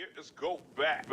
Let's go back.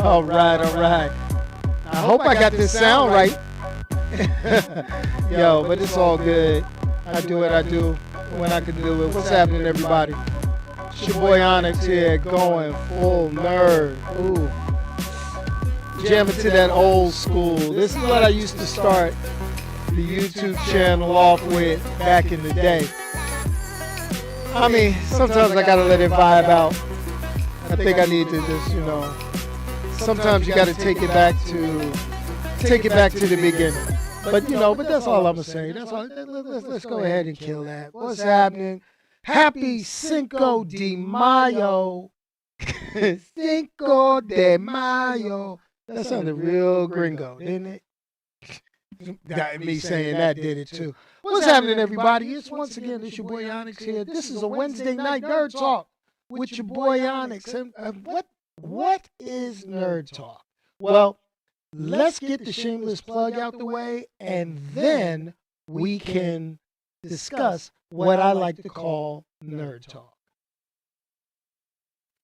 All right. I hope I got this sound right. Yo, but it's all good. I do what I do when I can do it. What's happening, everybody? It's your boy Onyxxx here, going full nerd. Ooh. Jamming to that old school. This is what I used to start the YouTube channel off with back in the day. I mean, sometimes I gotta let it vibe out. I think I need to just, sometimes you gotta take it back to the beginning. But but that's all I'm gonna say. That's all. Let's go ahead and kill that. What's happening? Happy Cinco de Mayo. Cinco de Mayo. That sounded real gringo, didn't it? Me saying that did it too. What's happening, everybody? It's once again, it's your boy Onyxxx here. This is a Wednesday night nerd talk with your boy Onyxxx. And what is nerd talk? Well, let's get the shameless plug out the way, and then we can discuss what I like to call nerd talk.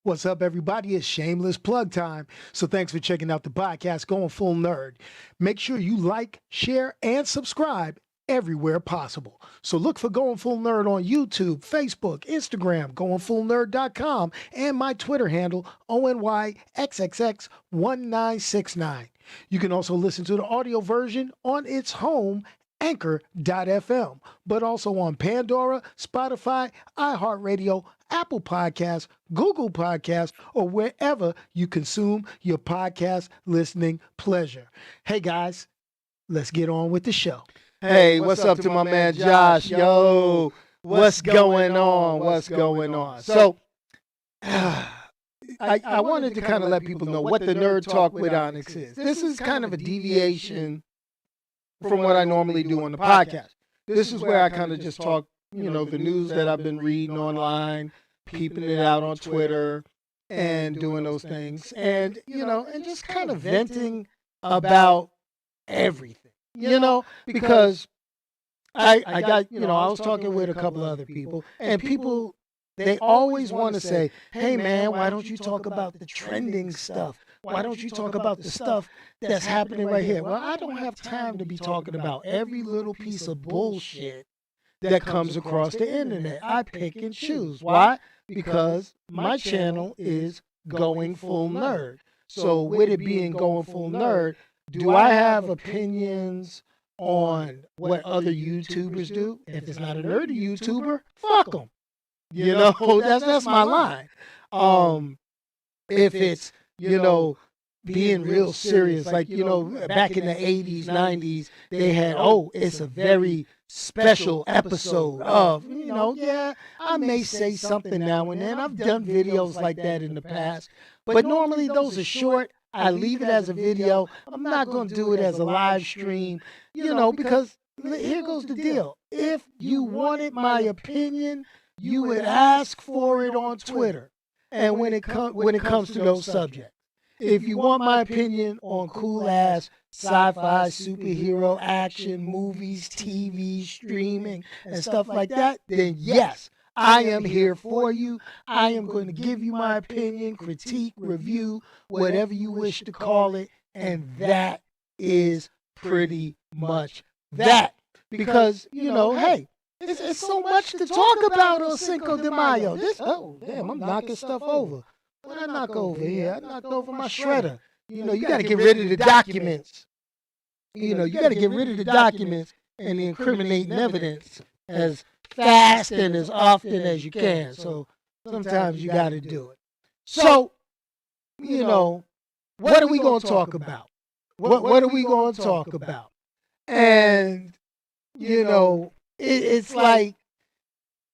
What's up, everybody? It's shameless plug time. So thanks for checking out the podcast, Going Full Nerd. Make sure you like, share, and subscribe everywhere possible. So look for Going Full Nerd on YouTube, Facebook, Instagram, goingfullnerd.com, and my Twitter handle, ONYXXX1969. You can also listen to the audio version on its home, Anchor.fm, but also on Pandora, Spotify, iHeartRadio, Apple Podcasts, Google Podcasts, or wherever you consume your podcast listening pleasure. Hey guys, let's get on with the show. Hey, what's up to my man Josh? Yo, what's going on? So, I wanted to kind of let people know what the Nerd Talk with Onyxxx is. This is kind of a deviation from what I normally do on the podcast. This is where I kind of just talk, the news that I've been reading online, peeping it out on Twitter, and doing those things. And, and just kind of venting about everything, because I got, I was talking with a couple of other people, and people, they always want to say, hey man, why don't you talk about the trending stuff? Why don't you talk about the stuff that's happening right here? Well, I don't have time to be talking about every little piece of bullshit that comes across the internet. I pick and choose. Why? Because my channel is Going Full Nerd. So with it being Going Full Nerd, do I have opinions on what other YouTubers do? If it's not a nerdy YouTuber, fuck them. That's my line. If it's, being real serious, like, back in the 80s, 90s, they had, it's a very special episode of, I may say something now and then. I've done videos like that in the past, but normally those are short. I leave it as a video. I'm not going to do it as a live stream, because here goes the deal. If you wanted my opinion, you would ask for it on Twitter. And when it comes to those subjects, if you want my opinion on cool-ass sci-fi, superhero, action, movies, TV, streaming, and stuff like that, then yes, I am here for you. I am going to give you my opinion, critique, review, whatever you wish to call it, and that is pretty much that. Because, hey, it's so much to talk about on Cinco de Mayo. I'm knocking stuff over. What I knock over here? I knocked over my shredder. You got to get rid of the documents. You got to get rid of the documents and the incriminating evidence, as fast and as often as you can. So sometimes you got to do it. So, what are we going to talk about? What are we going to talk about? And, it's like,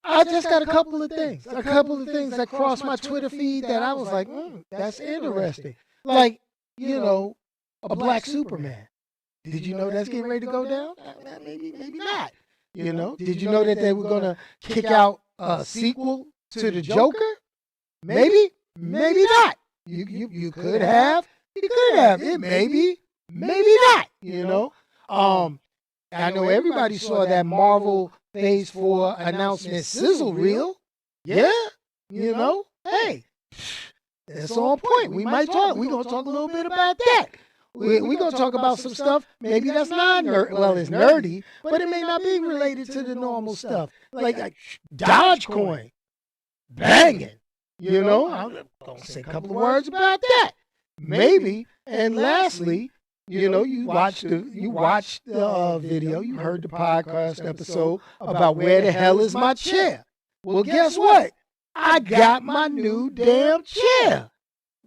I just got a couple of things that crossed my Twitter feed that I was like, that's interesting. Like, a black Superman. Did you know that's getting ready to go down? Maybe not. Did you know that they were going to kick out a sequel to the Joker? Maybe not. You could have. It maybe not. I know everybody saw that Marvel Phase 4 announcement sizzle reel. Yeah. Hey, that's on point. We're going to talk a little bit about that. We're going to talk about some stuff. Maybe that's not it's nerdy, but it may not be related to the normal stuff. Like Dogecoin. Banging. I'm going to say a couple of words about that. Maybe. And lastly, you watched the video, you heard the podcast episode about where the hell is my chair. Well, guess what? I got my new damn chair.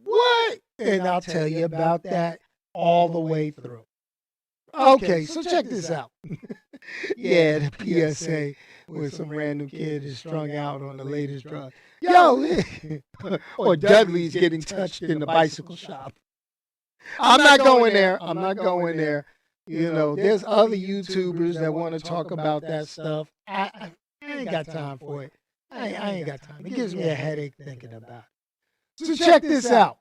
What? And I'll tell you about that all the way through. Okay, so check this out. Yeah, the PSA where some random kid is strung out on the latest drug. Yo, or Dudley's getting touched in the bicycle shop. I'm not going there. There's other YouTubers that want to talk about that stuff. I ain't got time for it. I ain't got time. It gives me a headache thinking about it. So check this out.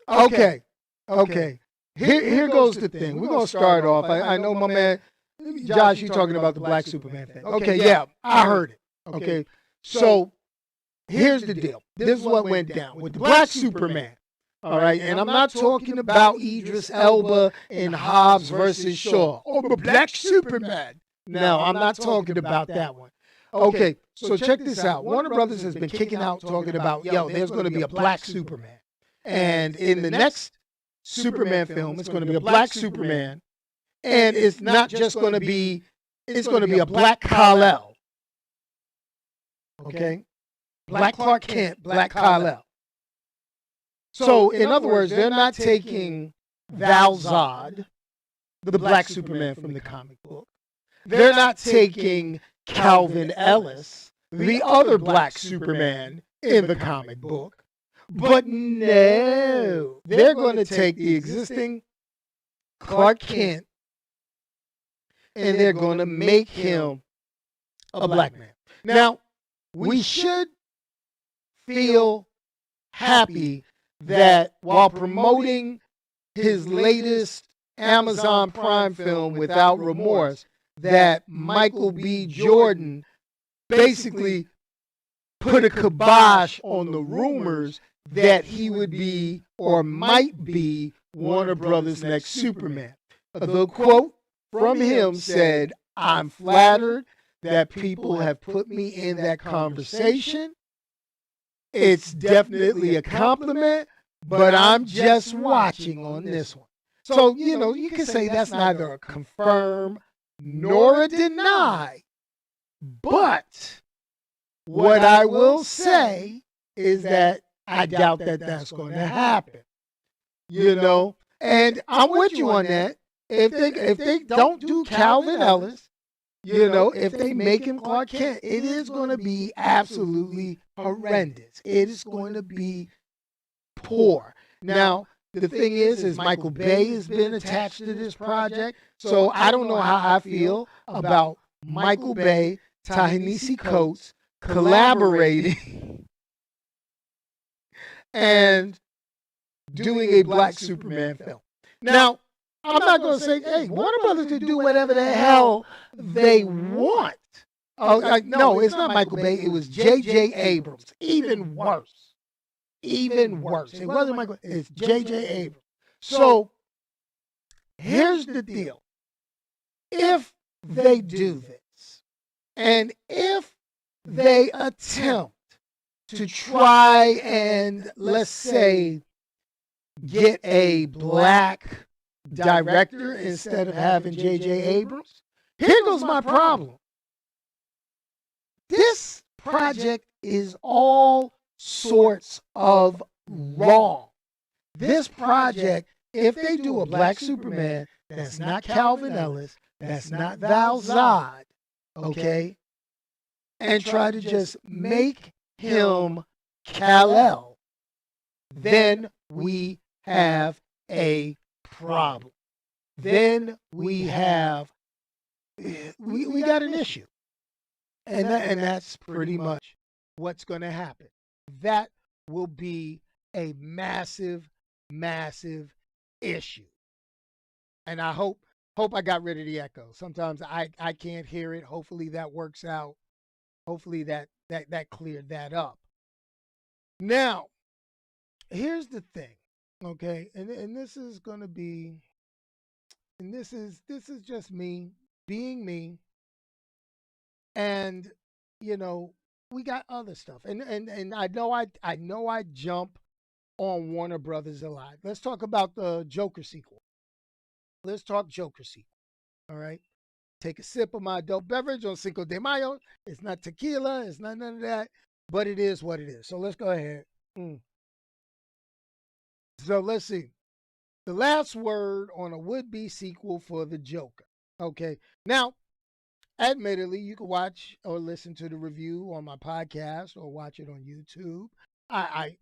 Okay. Here goes the thing. We're going to start off. I know my man, Josh, you talking about the Black Superman thing. Okay, yeah, I heard it. Okay, so here's the deal. This is what went down with the Black Superman. All right, and I'm not talking about Idris Elba in Hobbs versus Shaw. Oh, the Black Superman. No, I'm not talking about that one. Okay, so check this out. Warner Brothers has been kicking out talking about, there's going to be a Black Superman. And in the next Superman film, it's going to be a Black Superman. And it's not just going to be, it's going to be a Black Kal-El. Okay? Black Clark Kent, Black Kal-El. So, in other words, they're not taking Val-Zod, the Black Superman from the comic book. They're not taking Calvin Ellis, the other Black Superman in the comic book. But no, they're going to take the existing Clark Kent and they're going to make him a black man. Now, we should feel happy that while promoting his latest Amazon Prime film, Without Remorse, that Michael B. Jordan basically put a kibosh on the rumors that he would be or might be Warner Brothers' next Superman. The quote from him said, "I'm flattered that people have put me in that conversation. It's definitely a compliment, but I'm just watching on this one." So, you can say that's neither a confirm nor a deny. But what I will say is that I doubt that that's going to happen. And I'm with you on that. If they don't do Calvin Ellis, if they make him Clark Kent, it is going to be absolutely horrendous. It is going to be poor. Now, the thing is Michael Bay has been attached to this project, so I don't know how I feel about Michael Bay, Ta-Nehisi Coates collaborating and doing a Black Superman film. Now, I'm not going to say, hey, Warner Brothers can do whatever the hell they want. No, it's not Michael Bay. It was J.J. Abrams. Even worse. It wasn't Michael. It's J.J. Abrams. So, here's the deal. If they do this, and if they attempt to try and, let's say, get a black director instead of having J.J. Abrams, here goes my problem. This project is all sorts of wrong. This project, if they do a black Superman, that's not Calvin Ellis, that's not Val Zod, okay, and try to just make him Kal-El, then we have a problem. Then we have we got an issue. And that's pretty much what's going to happen. That will be a massive, massive issue. And I hope I got rid of the echo. Sometimes I can't hear it. Hopefully that works out. Hopefully that cleared that up. Now, here's the thing, okay? And this is going to be, and this is just me being me. And you know, we got other stuff. And I know I jump on Warner Brothers a lot. Let's talk about the Joker sequel. Let's talk Joker sequel. All right. Take a sip of my dope beverage on Cinco de Mayo. It's not tequila, it's not none of that, but it is what it is. So let's go ahead. So let's see. The last word on a would-be sequel for the Joker. Okay. Now, admittedly, you can watch or listen to the review on my podcast or watch it on YouTube. I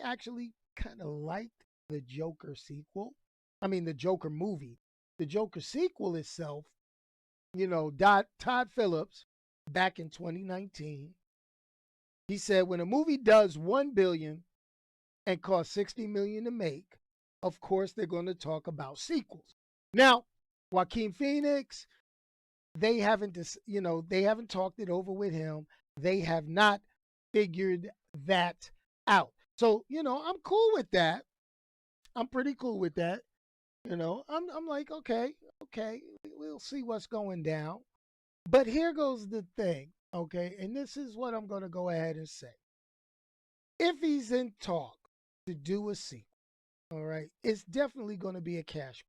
actually kind of liked the Joker sequel. I mean, the Joker movie. The Joker sequel itself, you know, Todd Phillips, back in 2019, he said when a movie does 1 billion and costs 60 million to make, of course they're going to talk about sequels. Now, Joaquin Phoenix, they haven't talked it over with him. They have not figured that out. So, you know, I'm cool with that. I'm pretty cool with that. You know, I'm like, okay, we'll see what's going down. But here goes the thing, okay? And this is what I'm going to go ahead and say. If he's in talk to do a sequel, all right, it's definitely going to be a cash.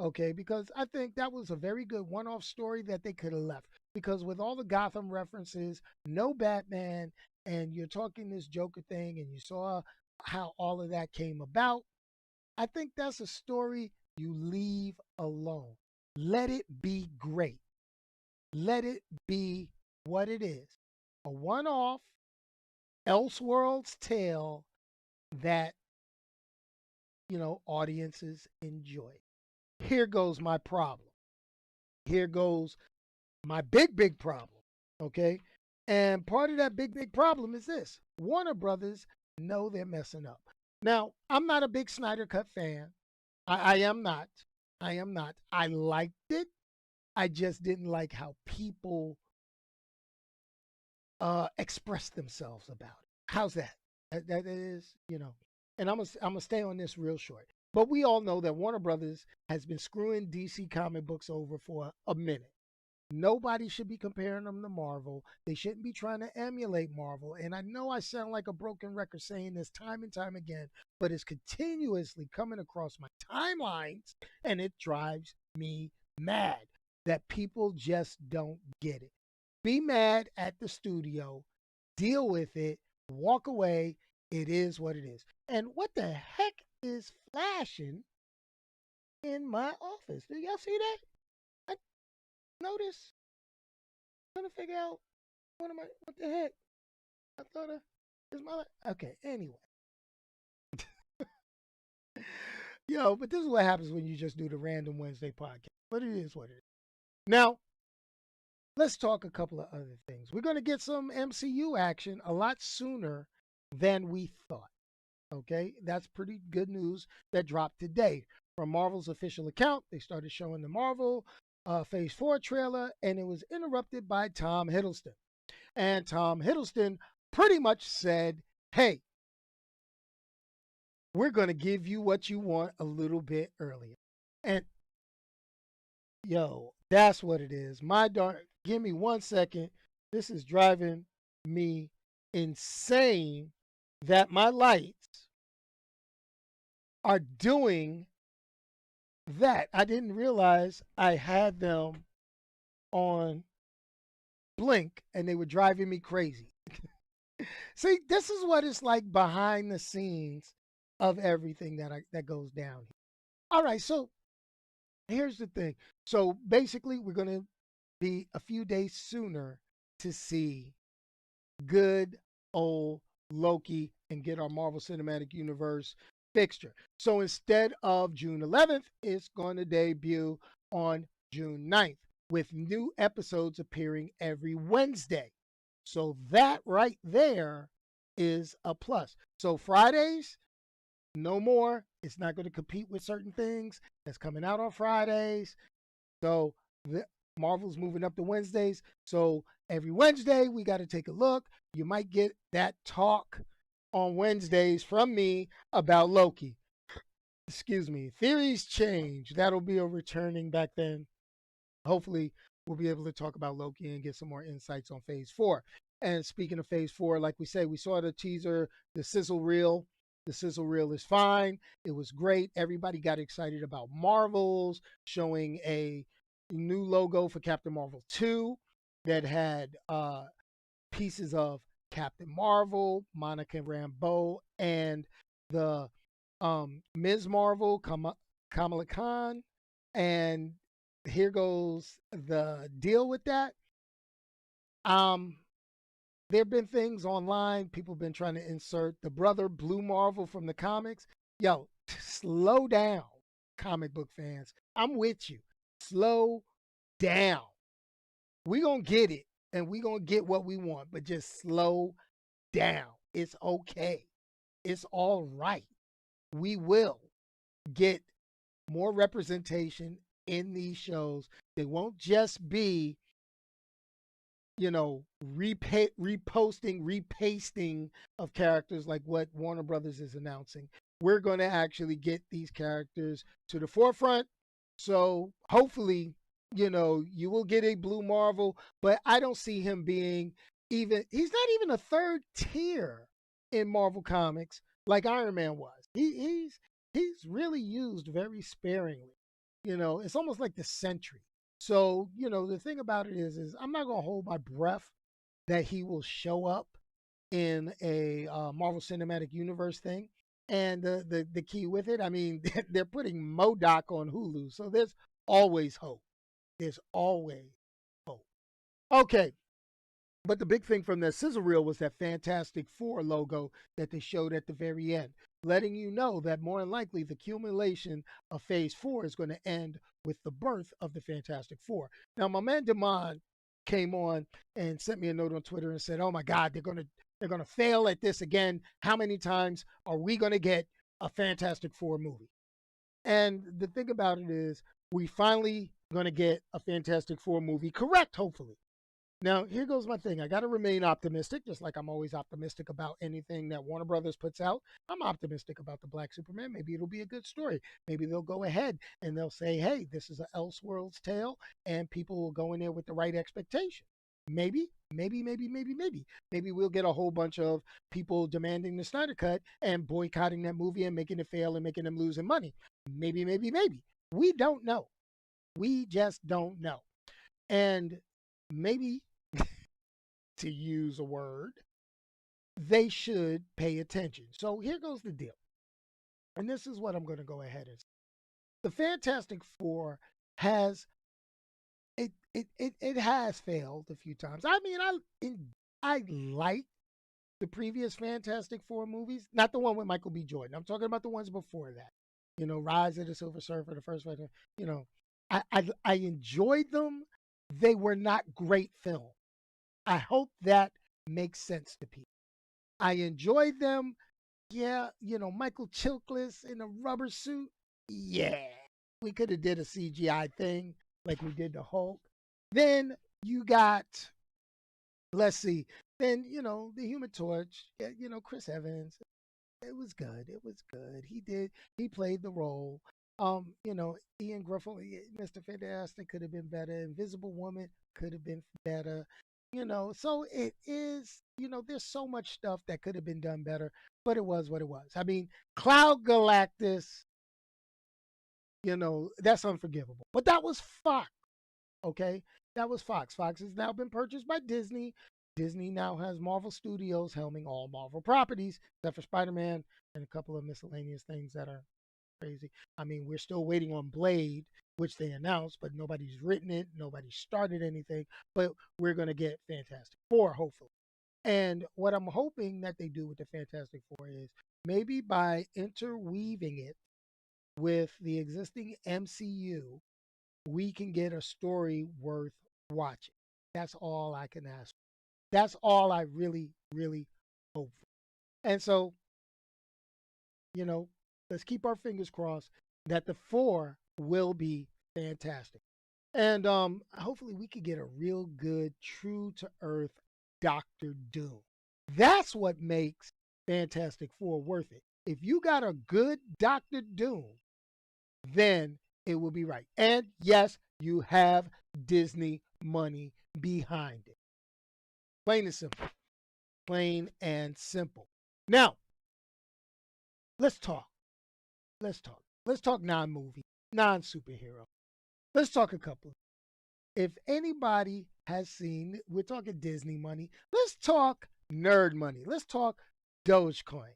Okay, because I think that was a very good one-off story that they could have left. Because with all the Gotham references, no Batman, and you're talking this Joker thing, and you saw how all of that came about, I think that's a story you leave alone. Let it be great. Let it be what it is. A one-off Elseworlds tale that, you know, audiences enjoy. Here goes my problem. Here goes my big problem. Okay. And part of that big problem is this: Warner Brothers know they're messing up. Now, I'm not a big Snyder Cut fan. I am not. I am not. I liked it. I just didn't like how people express themselves about it. How's that? That is, you know. And I'm gonna stay on this real short. But we all know that Warner Brothers has been screwing DC comic books over for a minute. Nobody should be comparing them to Marvel. They shouldn't be trying to emulate Marvel. And I know I sound like a broken record saying this time and time again, but it's continuously coming across my timelines, and it drives me mad that people just don't get it. Be mad at the studio, deal with it, walk away. It is what it is. And what the heck is flashing in my office? Do y'all see that? I noticed. I'm trying to figure out what the heck? I thought is my okay. Anyway, yo, but this is what happens when you just do the random Wednesday podcast. But it is what it is. Now, let's talk a couple of other things. We're going to get some MCU action a lot sooner than we thought. Okay, that's pretty good news that dropped today from Marvel's official account. They started showing the Marvel Phase 4 trailer, and it was interrupted by Tom Hiddleston. And Tom Hiddleston pretty much said, hey, we're going to give you what you want a little bit earlier. And yo, that's what it is. My darn, give me 1 second. This is driving me insane that my lights are doing that. I didn't realize I had them on blink and they were driving me crazy. See, this is what it's like behind the scenes of everything that goes down here. All right, so here's the thing. So basically, we're going to be a few days sooner to see good old Loki and get our Marvel Cinematic Universe fixture. So instead of June 11th, it's going to debut on June 9th with new episodes appearing every Wednesday. So that right there is a plus. So Fridays, no more. It's not going to compete with certain things that's coming out on Fridays. So the Marvel's moving up to Wednesdays. So every Wednesday, we got to take a look. You might get that talk on Wednesdays from me about Loki. Excuse me. Theories change. That'll be a returning back then. Hopefully, we'll be able to talk about Loki and get some more insights on Phase 4. And speaking of Phase 4, like we say, we saw the teaser, the sizzle reel. The sizzle reel is fine. It was great. Everybody got excited about Marvels showing a new logo for Captain Marvel 2 that had pieces of Captain Marvel, Monica Rambeau, and the Ms. Marvel, Kamala Khan. And here goes the deal with that. There have been things online. People have been trying to insert the brother Blue Marvel from the comics. Yo, slow down, comic book fans. I'm with you. Slow down. We gonna get it, and we gonna get what we want, but just slow down. It's okay. It's all right. We will get more representation in these shows. They won't just be, reposting, repasting of characters like what Warner Brothers is announcing. We're going to actually get these characters to the forefront. So hopefully, you will get a Blue Marvel, but I don't see him being he's not even a third tier in Marvel Comics like Iron Man was. He's really used very sparingly. It's almost like the Sentry. So, the thing about it is I'm not going to hold my breath that he will show up in a Marvel Cinematic Universe thing. And the key with it, I mean, they're putting MODOK on Hulu. So there's always hope. There's always hope. Okay. But the big thing from the sizzle reel was that Fantastic Four logo that they showed at the very end, letting you know that more than likely the accumulation of Phase 4 is going to end with the birth of the Fantastic Four. Now, my man Damon came on and sent me a note on Twitter and said, "Oh my God, they're gonna fail at this again. How many times are we going to get a Fantastic Four movie?" And the thing about it is, we finally going to get a Fantastic Four movie correct, hopefully. Now, here goes my thing. I got to remain optimistic, just like I'm always optimistic about anything that Warner Brothers puts out. I'm optimistic about the Black Superman. Maybe it'll be a good story. Maybe they'll go ahead and they'll say, hey, this is an Elseworlds tale, and people will go in there with the right expectation. Maybe. Maybe we'll get a whole bunch of people demanding the Snyder Cut and boycotting that movie and making it fail and making them losing money. Maybe. We don't know. We just don't know. And maybe, to use a word, they should pay attention. So here goes the deal. And this is what I'm going to go ahead and say. The Fantastic Four has it has failed a few times. I mean, I like the previous Fantastic Four movies, not the one with Michael B. Jordan. I'm talking about the ones before that. Rise of the Silver Surfer, the first one. I enjoyed them. They were not great films. I hope that makes sense to people. I enjoyed them. Yeah, Michael Chiklis in a rubber suit. Yeah, we could have did a CGI thing like we did the Hulk. Then you got, let's see, then the Human Torch. Chris Evans. It was good. He played the role. Ian Gruffalo, Mr. Fantastic could have been better. Invisible Woman could have been better. So it is, there's so much stuff that could have been done better, but it was what it was. I mean, Cloud Galactus, that's unforgivable. But that was Fox. Okay, that was Fox. Fox has now been purchased by Disney. Disney now has Marvel Studios helming all Marvel properties, except for Spider-Man and a couple of miscellaneous things that are crazy. I mean, we're still waiting on Blade, which they announced, but nobody's written it, nobody started anything. But we're gonna get Fantastic Four, hopefully. And what I'm hoping that they do with the Fantastic Four is maybe by interweaving it with the existing MCU, we can get a story worth watching. That's all I can ask. That's all I really, really hope for. And so, you know, let's keep our fingers crossed that the four will be fantastic. And hopefully we could get a real good, true to earth Doctor Doom. That's what makes Fantastic Four worth it. If you got a good Doctor Doom, then it will be right. And yes, you have Disney money behind it. Plain and simple. Plain and simple. Now, let's talk. Let's talk. Let's talk non movie, non superhero. Let's talk a couple. If anybody has seen, we're talking Disney money. Let's talk nerd money. Let's talk Dogecoin.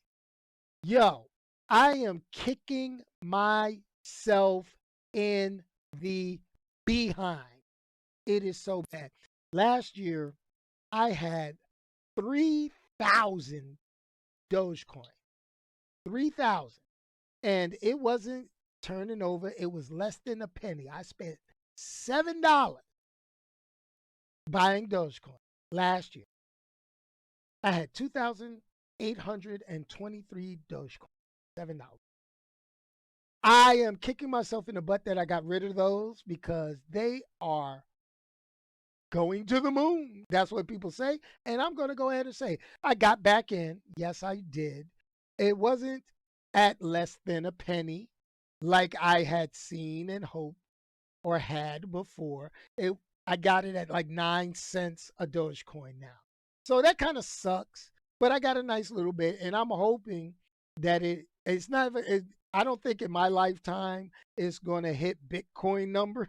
Yo, I am kicking myself in the behind. It is so bad. Last year, I had 3,000 Dogecoin. 3,000. And it wasn't turning over. It was less than a penny. I spent $7 buying Dogecoin last year. I had 2,823 Dogecoin. $7. I am kicking myself in the butt that I got rid of those because they are going to the moon. That's what people say. And I'm going to go ahead and say, I got back in. Yes, I did. It wasn't at less than a penny like I had seen and hoped or had before. I got it at like 9 cents a Dogecoin now. So that kind of sucks, but I got a nice little bit, and I'm hoping that it's not. I don't think in my lifetime it's going to hit Bitcoin numbers,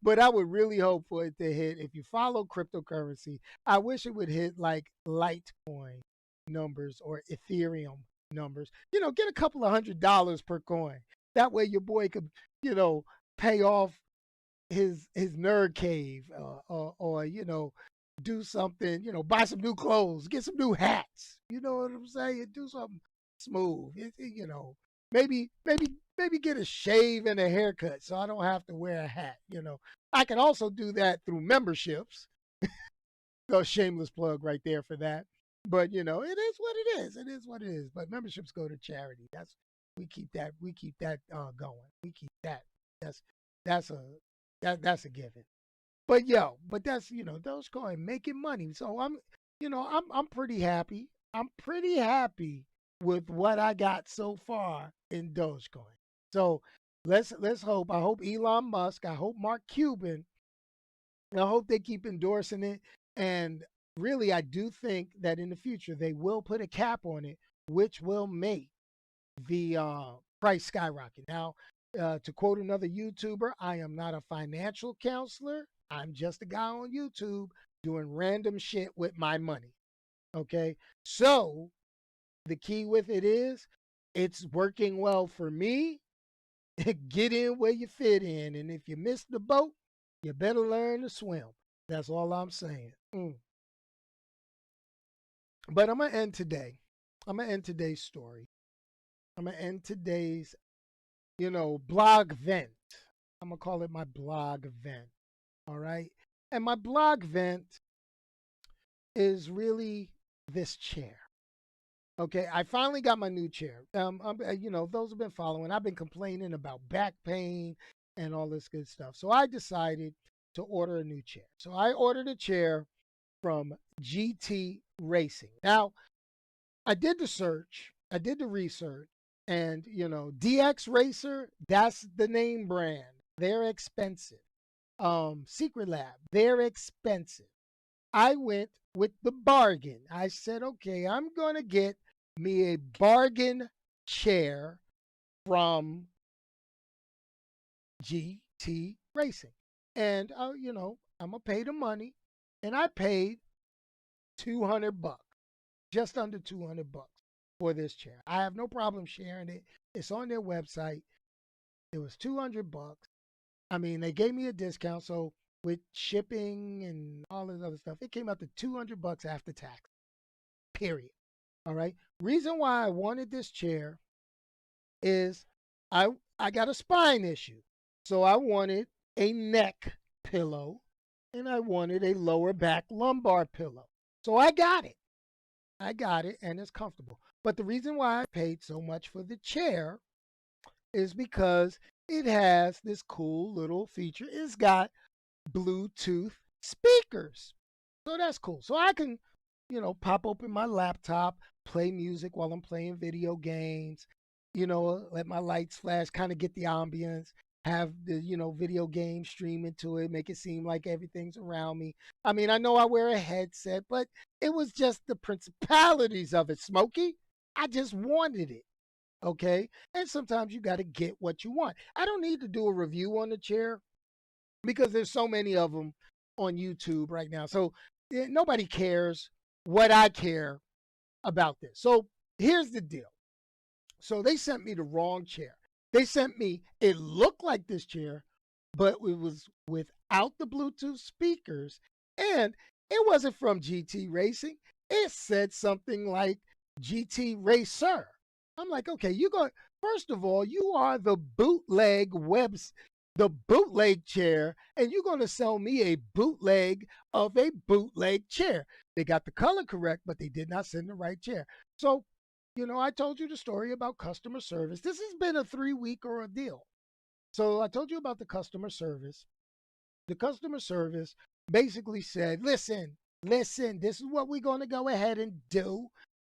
but I would really hope for it to hit. If you follow cryptocurrency, I wish it would hit like Litecoin numbers or Ethereum numbers. Get a couple of $100 per coin. That way your boy could, pay off his nerd cave, or do something, buy some new clothes, get some new hats. You know what I'm saying? Do something smooth. Maybe get a shave and a haircut so I don't have to wear a hat. I can also do that through memberships. So shameless plug right there for that. But it is what it is. It is what it is. But memberships go to charity. We keep that going. We keep that. That's that's a that's a given. But that's Dogecoin making money. So I'm pretty happy. I'm pretty happy with what I got so far in Dogecoin. So let's hope. I hope Elon Musk. I hope Mark Cuban. I hope they keep endorsing it. And really, I do think that in the future they will put a cap on it, which will make the price skyrocket. Now, to quote another YouTuber, I am not a financial counselor. I'm just a guy on YouTube doing random shit with my money. Okay. So the key with it is it's working well for me. Get in where you fit in. And if you miss the boat, you better learn to swim. That's all I'm saying. But I'm going to end today. I'm going to end today's story. I'm going to end today's, blog vent. I'm going to call it my blog vent. All right. And my blog vent is really this chair. Okay. I finally got my new chair. Those have been following. I've been complaining about back pain and all this good stuff. So I decided to order a new chair. So I ordered a chair from GT Racing. Now, I did the search, I did the research, and DX Racer, that's the name brand. They're expensive. Secret Lab, they're expensive. I went with the bargain. I said, okay, I'm gonna get me a bargain chair from GT Racing. And I'm gonna pay the money, and I paid $200, just under $200 for this chair. I have no problem sharing it. It's on their website. It was $200. I mean, they gave me a discount, so with shipping and all this other stuff, it came out to $200 after tax. Period. All right. Reason why I wanted this chair is I I got a spine issue. So I wanted a neck pillow and I wanted a lower back lumbar pillow. So I got it. I got it and it's comfortable. But the reason why I paid so much for the chair is because it has this cool little feature. It's got Bluetooth speakers. So that's cool. So I can, pop open my laptop, play music while I'm playing video games, let my lights flash, kind of get the ambience, have the, video game stream into it, make it seem like everything's around me. I mean, I know I wear a headset, but it was just the principalities of it, Smokey. I just wanted it. Okay. And sometimes you got to get what you want. I don't need to do a review on the chair because there's so many of them on YouTube right now. So nobody cares what I care about this. So here's the deal. So they sent me the wrong chair. They sent me, it looked like this chair, but it was without the Bluetooth speakers. And it wasn't from GT Racing. It said something like GT Racer. I'm like, okay, first of all, you are the bootleg chair, and you're going to sell me a bootleg of a bootleg chair. They got the color correct, but they did not send the right chair. So, I told you the story about customer service. This has been a 3-week ordeal. So I told you about the customer service. The customer service basically said, listen, this is what we're going to go ahead and do.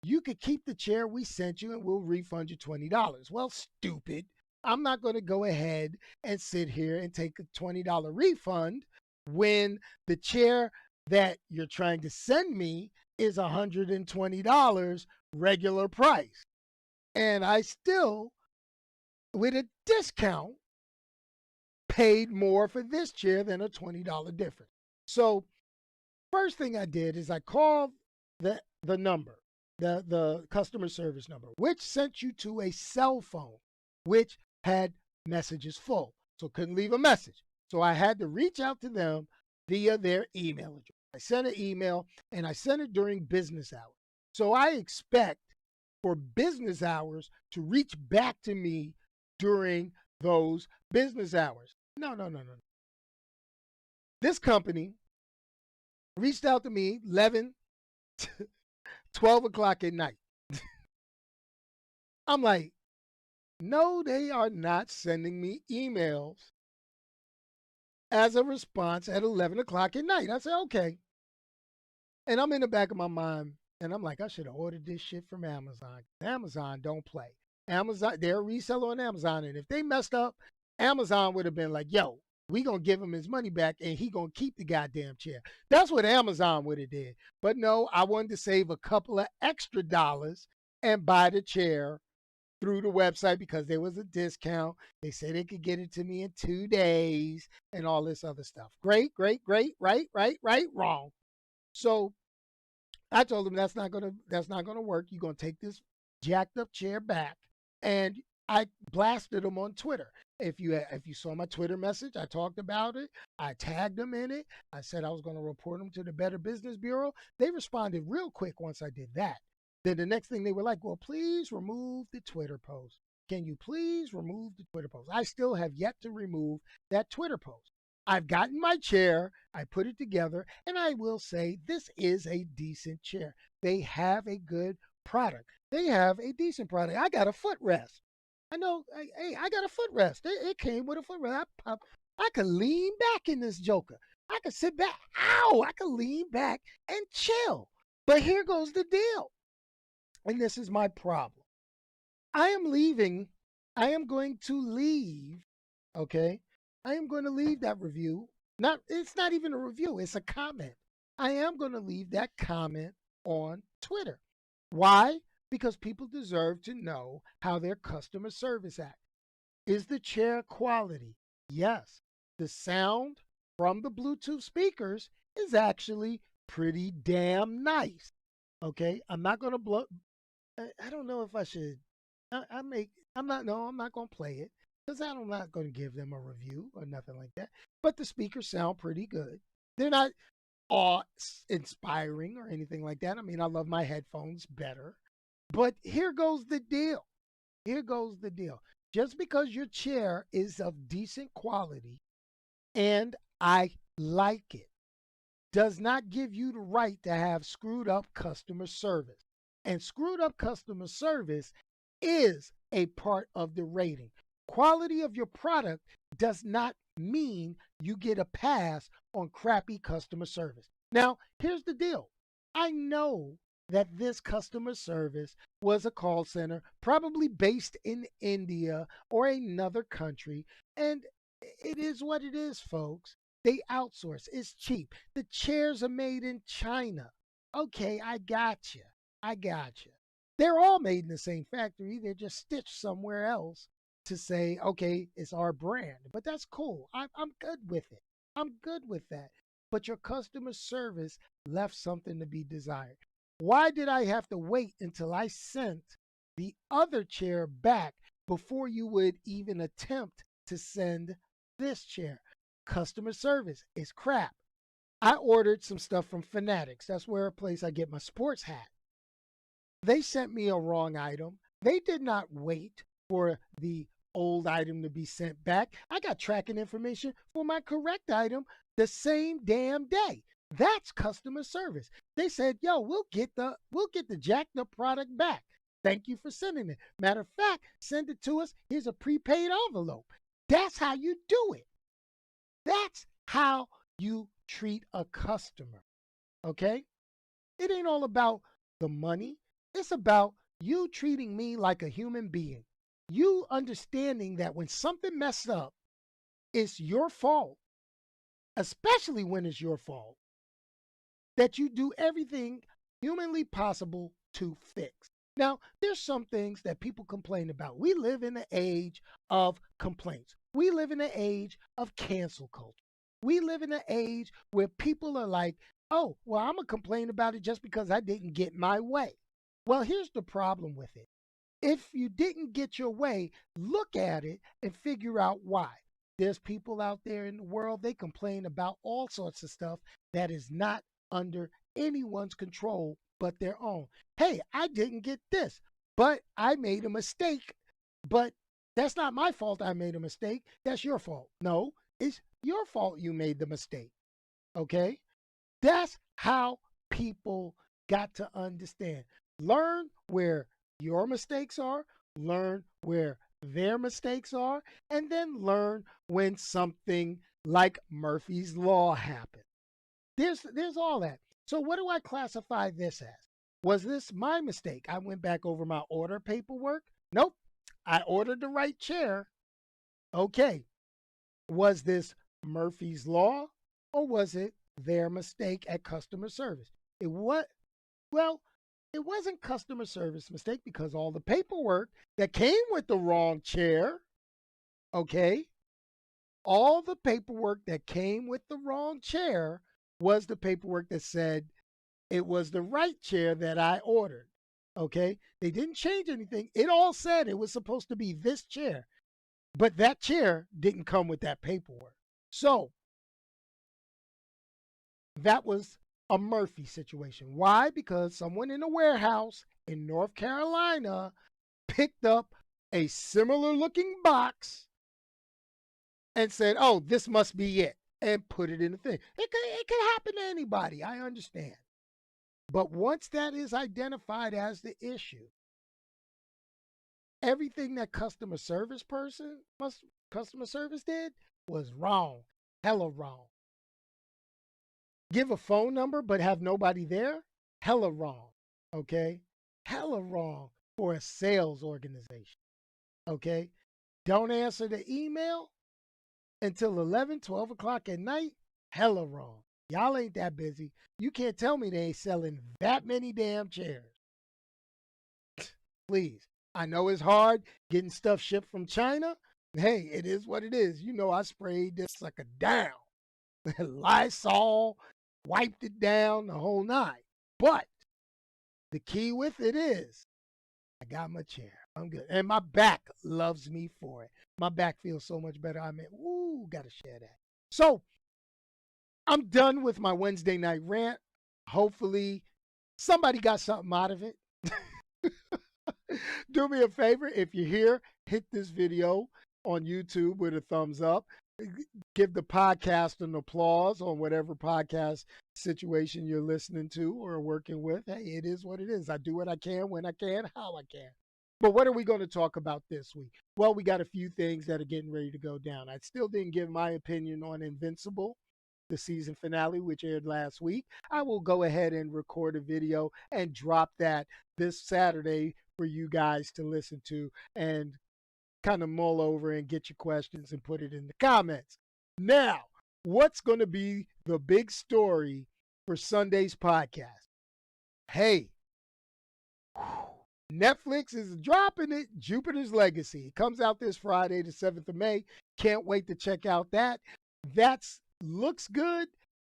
You could keep the chair we sent you and we'll refund you $20. Well, stupid. I'm not going to go ahead and sit here and take a $20 refund when the chair that you're trying to send me is $120 regular price. And I still, with a discount, paid more for this chair than a $20 difference. So first thing I did is I called the number, the customer service number, which sent you to a cell phone, which had messages full. So couldn't leave a message. So I had to reach out to them via their email address. I sent an email and I sent it during business hours. So I expect for business hours to reach back to me during those business hours. No. This company reached out to me 11, 12 o'clock at night. I'm like, no, they are not sending me emails as a response at 11 o'clock at night. I said, okay. And I'm in the back of my mind, and I'm like, I should have ordered this shit from Amazon. Amazon don't play. Amazon, they're a reseller on Amazon, and if they messed up, Amazon would have been like, yo, we gonna give him his money back, and he gonna keep the goddamn chair. That's what Amazon would have did. But no, I wanted to save a couple of extra dollars and buy the chair through the website because there was a discount. They said they could get it to me in 2 days and all this other stuff. Great, right, wrong. So I told them that's not gonna work. You're gonna take this jacked up chair back, and I blasted them on Twitter. If you saw my Twitter message, I talked about it. I tagged them in it. I said I was going to report them to the Better Business Bureau. They responded real quick once I did that. Then the next thing they were like, well, please remove the Twitter post. Can you please remove the Twitter post? I still have yet to remove that Twitter post. I've gotten my chair, I put it together, and I will say this is a decent chair. They have a good product. They have a decent product. I got a footrest. I know, hey, I got a footrest. It came with a footrest. I could lean back in this joker. I could sit back. Ow! I could lean back and chill. But here goes the deal. And this is my problem. I am leaving. I am going to leave. Okay? I am going to leave that review. It's not even a review, it's a comment. I am going to leave that comment on Twitter. Why? Because people deserve to know how their customer service acts. Is the chair quality? Yes. The sound? from the Bluetooth speakers is actually pretty damn nice. Okay, I'm not gonna blow. I don't know if I should. I make. I'm not. No, I'm not gonna play it because I'm not gonna give them a review or nothing like that. But the speakers sound pretty good. They're not awe-inspiring or anything like that. I mean, I love my headphones better. But here goes the deal. Here goes the deal. Just because your chair is of decent quality and I like it does not give you the right to have screwed up customer service. And screwed up customer service is a part of the rating. Quality of your product does not mean you get a pass on crappy customer service. Now, here's the deal. I know that this customer service was a call center, probably based in India or another country. And it is what it is, folks. They outsource. It's cheap. The chairs are made in China. Okay, I got you. I got you. They're all made in the same factory. They're just stitched somewhere else to say, okay, it's our brand. But that's cool. I'm good with it. I'm good with that. But your customer service left something to be desired. Why did I have to wait until I sent the other chair back before you would even attempt to send this chair? Customer service is crap. I ordered some stuff from Fanatics. That's where a place I get my sports hat. They sent me a wrong item. They did not wait for the old item to be sent back. I got tracking information for my correct item the same damn day. That's customer service. They said, "Yo, we'll get the jacked up product back. Thank you for sending it. Matter of fact, send it to us. Here's a prepaid envelope." That's how you do it. That's how you treat a customer. Okay? It ain't all about the money. It's about you treating me like a human being. You understanding that when something messed up, it's your fault, especially when it's your fault, that you do everything humanly possible to fix. Now, there's some things that people complain about. We live in the age of complaints. We live in the age of cancel culture. We live in an age where people are like, oh, well, I'm going to complain about it just because I didn't get my way. Well, here's the problem with it. If you didn't get your way, look at it and figure out why. There's people out there in the world, they complain about all sorts of stuff that is not under anyone's control but their own. Hey, I didn't get this, but I made a mistake. But that's not my fault I made a mistake. That's your fault. No, it's your fault you made the mistake. Okay? That's how people got to understand. Learn where your mistakes are, learn where their mistakes are, and then learn when something like Murphy's Law happens. There's all that. So what do I classify this as? Was this my mistake? I went back over my order paperwork. Nope. I ordered the right chair. Okay. Was this Murphy's Law or was it their mistake at customer service? It wasn't customer service mistake because all the paperwork that came with the wrong chair, okay? All the paperwork that came with the wrong chair was the paperwork that said it was the right chair that I ordered. Okay? They didn't change anything. It all said it was supposed to be this chair. But that chair didn't come with that paperwork. So that was a Murphy situation. Why? Because someone in a warehouse in North Carolina picked up a similar looking box and said, oh, this must be it, and put it in the thing. It could happen to anybody. I understand. But once that is identified as the issue, everything that customer service did was wrong. Hella wrong. Give a phone number but have nobody there? Hella wrong. Okay? Hella wrong for a sales organization. Okay? Don't answer the email until 11, 12 o'clock at night? Hella wrong. Y'all ain't that busy. You can't tell me they ain't selling that many damn chairs. Please. I know it's hard getting stuff shipped from China. Hey, it is what it is. You know I sprayed this sucker down. Lysol, wiped it down, the whole nine. But the key with it is I got my chair. I'm good. And my back loves me for it. My back feels so much better. I mean, ooh, gotta share that. So I'm done with my Wednesday night rant. Hopefully somebody got something out of it. Do me a favor, if you're here, hit this video on YouTube with a thumbs up. Give the podcast an applause on whatever podcast situation you're listening to or working with. Hey, it is what it is. I do what I can, when I can, how I can. But what are we going to talk about this week? Well, we got a few things that are getting ready to go down. I still didn't give my opinion on Invincible, the season finale, which aired last week. I will go ahead and record a video and drop that this Saturday for you guys to listen to and kind of mull over and get your questions and put it in the comments. Now, what's going to be the big story for Sunday's podcast? Hey, Netflix is dropping it, Jupiter's Legacy. It comes out this Friday, the 7th of May. Can't wait to check out that. That's looks good,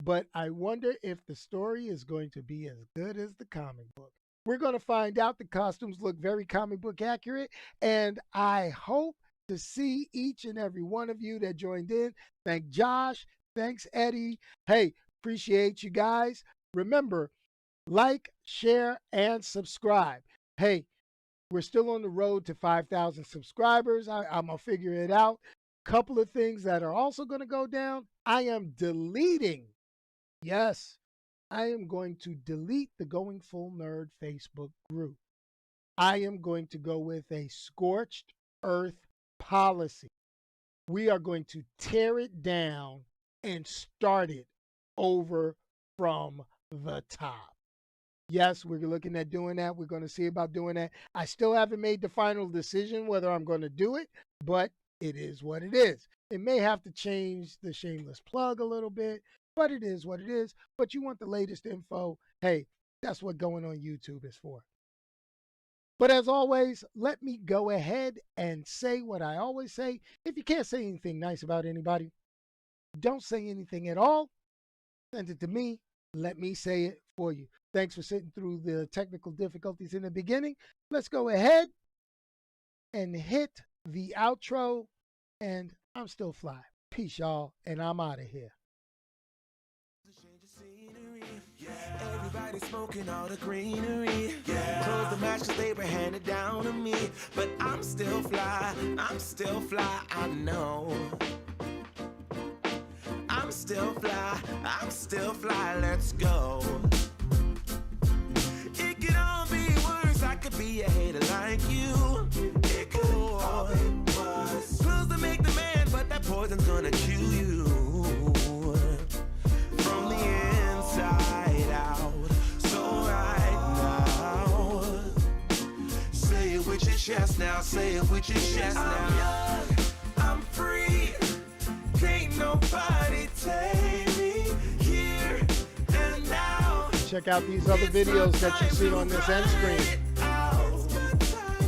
but I wonder if the story is going to be as good as the comic book. We're going to find out. The costumes look very comic book accurate, and I hope to see each and every one of you that joined in. Thank Josh. Thanks, Eddie. Hey, appreciate you guys. Remember, like, share, and subscribe. Hey, we're still on the road to 5,000 subscribers. I'm going to figure it out. Couple of things that are also going to go down. I am deleting. Yes, I am going to delete the Going Full Nerd Facebook group. I am going to go with a scorched earth policy. We are going to tear it down and start it over from the top. Yes, we're looking at doing that. We're going to see about doing that. I still haven't made the final decision whether I'm going to do it, but it is what it is. It may have to change the shameless plug a little bit, but it is what it is. But you want the latest info, hey, that's what going on YouTube is for. But as always, let me go ahead and say what I always say. If you can't say anything nice about anybody, don't say anything at all. Send it to me. Let me say it for you. Thanks for sitting through the technical difficulties in the beginning. Let's go ahead and hit the outro. And I'm still fly. Peace, y'all. And I'm out of here. Everybody smoking all the greenery. Close the matches, they were handed down to me. But I'm still fly. I'm still fly. I know. I'm still fly. I'm still fly. Let's go. It could all be worse. I could be a hater like you. It could all be worse. Pills to make the man, but that poison's gonna chew you from the inside out. So right now, say it with your chest now. Say it with your chest now. I'm young, I'm free. Can't nobody take me here and now. Check out these other videos that you see on this end screen.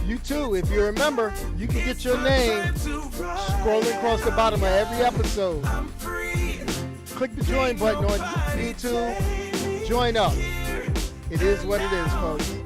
You too, if you remember, you can get your name scrolling across the bottom of every episode. Click the join button on YouTube. Join up. It is what it is, folks.